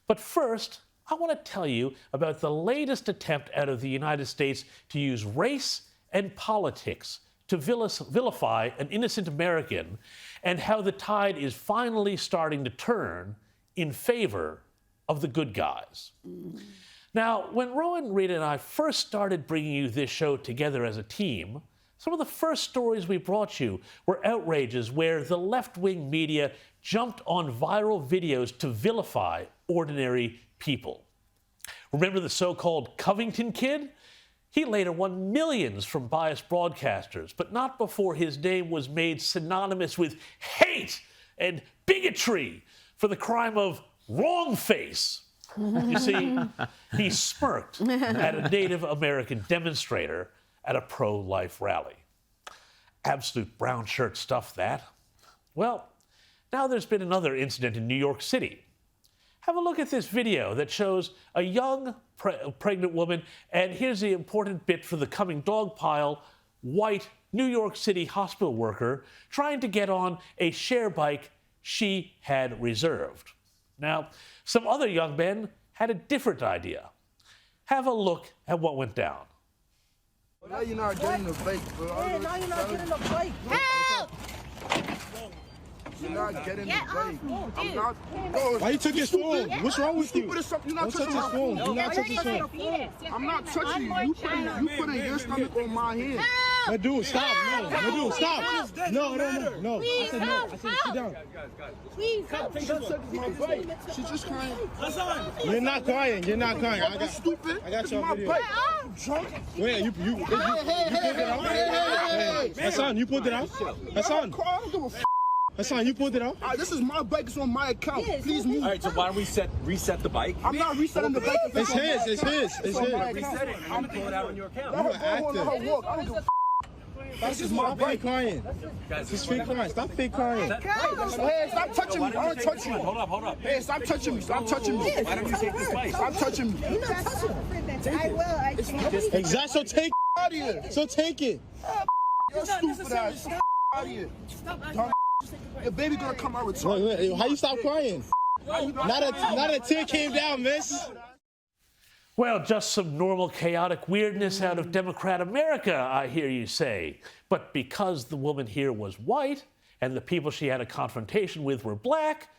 But first, I want to tell you about the latest attempt out of the United States to use race and politics to vilify an innocent American, and how the tide is finally starting to turn in favor of the good guys. Now, when Rowan, Rita, and I first started bringing you this show together as a team, some of the first stories we brought you were outrages where the left-wing media jumped on viral videos to vilify ordinary people. Remember the so-called Covington kid? He later won millions from biased broadcasters, but not before his name was made synonymous with hate and bigotry for the crime of wrong face. You see, he smirked at a Native American demonstrator at a pro-life rally. Absolute brown shirt stuff, that. Well, now there's been another incident in New York City. Have a look at this video that shows a young pregnant woman, and here's the important bit for the coming dog pile: white New York City hospital worker trying to get on a share bike she had reserved. Now, some other young men had a different idea. Have a look at what went down. Now you're not getting the bike, bro. Hey, now you're not getting the bike. Help! You're not getting the bike. I'm not. Why you took his phone? What's wrong with you? You're not Don't touch touching his my phone. phone. Do not touch his phone. I'm not touching you. You putting your stomach on my head. My dude, stop. No, my dude, stop. No. I said no. I said sit down. Please help. My bike. She's just crying. You're not crying. You're not crying. I got Stupid. I got you my on video. bike. You drunk? Wait, you pulled it out? Hey, Hassan, you pulled it out? Hassan, I don't give a f. Hassan, you pulled it out? This is my bike. It's on my account. Please move. All right, so why don't we reset the bike? I'm not resetting the bike. It's his. It's his. It's his. Reset it. I'm gonna pull it out on your account. Let her go on her walk. I don't give a f. This is my bike crying. This is fake crying. Stop fake crying. Hey, stop touching me. I don't touch you. Hold up. Hey, stop touching me. Stop touching me. Why don't you take this bike? Stop touching me. You're not touching it. I will. Exactly. So take Out of here. So take it. You're stupid ass. Out of here. Your baby gonna come out with Wait, how you stop crying? Not a tear came down, miss. Well, just some normal chaotic weirdness out of Democrat America, I hear you say. But because the woman here was white and the people she had a confrontation with were black,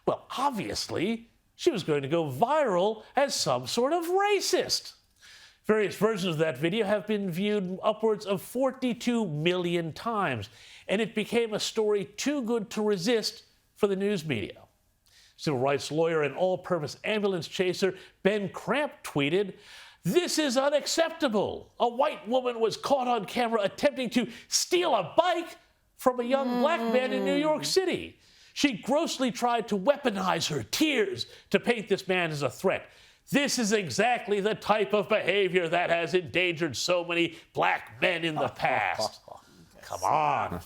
well, obviously, she was going to go viral as some sort of racist. Various versions of that video have been viewed upwards of 42 million times, and it became a story too good to resist for the news media. Civil rights lawyer and all-purpose ambulance chaser Ben Cramp tweeted, "This is unacceptable. A white woman was caught on camera attempting to steal a bike from a young black man in New York City. She grossly tried to weaponize her tears to paint this man as a threat. This is exactly the type of behavior that has endangered so many black men in the past." Come on.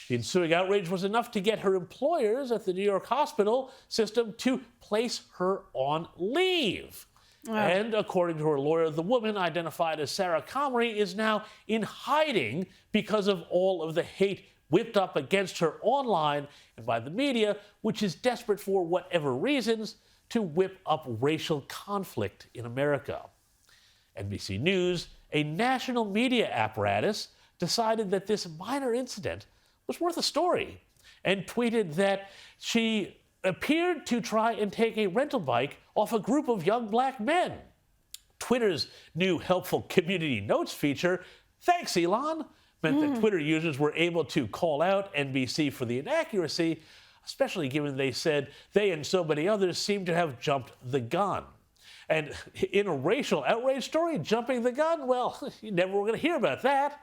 The ensuing outrage was enough to get her employers at the New York hospital system to place her on leave. And according to her lawyer, the woman, identified as Sarah Comrie, is now in hiding because of all of the hate whipped up against her online and by the media, which is desperate for whatever reasons to whip up racial conflict in America. NBC News, a national media apparatus, decided that this minor incident was worth a story and tweeted that she appeared to try and take a rental bike off a group of young black men. Twitter's new helpful community notes feature, thanks Elon, meant that Twitter users were able to call out NBC for the inaccuracy, especially given they said they and so many others seemed to have jumped the gun. And in a racial outrage story, jumping the gun, well, you never were going to hear about that.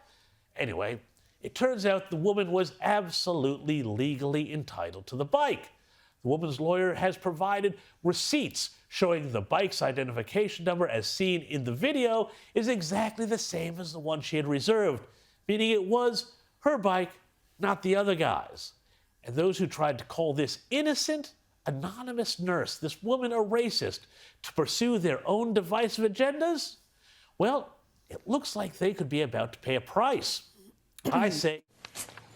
Anyway, it turns out the woman was absolutely legally entitled to the bike. The woman's lawyer has provided receipts showing the bike's identification number, as seen in the video, is exactly the same as the one she had reserved, meaning it was her bike, not the other guy's. And those who tried to call this innocent, anonymous nurse, this woman, a racist, to pursue their own divisive agendas, well, it looks like they could be about to pay a price. I say.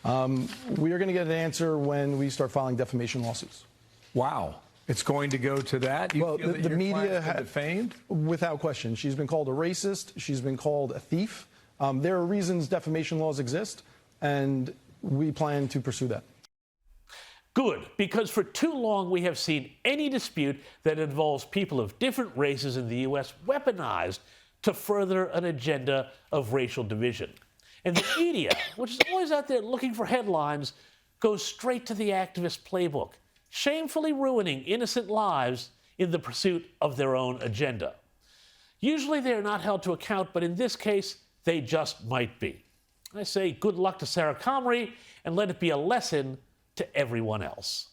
We are going to get an answer when we start filing defamation lawsuits. Wow. It's going to go to that? You Well, feel that the your media client's been defamed? without question. She's been called a racist. She's been called a thief. There are reasons defamation laws exist, and we plan to pursue that. Good, because for too long we have seen any dispute that involves people of different races in the U.S. weaponized to further an agenda of racial division. And the media, which is always out there looking for headlines, goes straight to the activist playbook, shamefully ruining innocent lives in the pursuit of their own agenda. Usually they are not held to account, but in this case, they just might be. I say good luck to Sarah Comrie, and let it be a lesson to everyone else.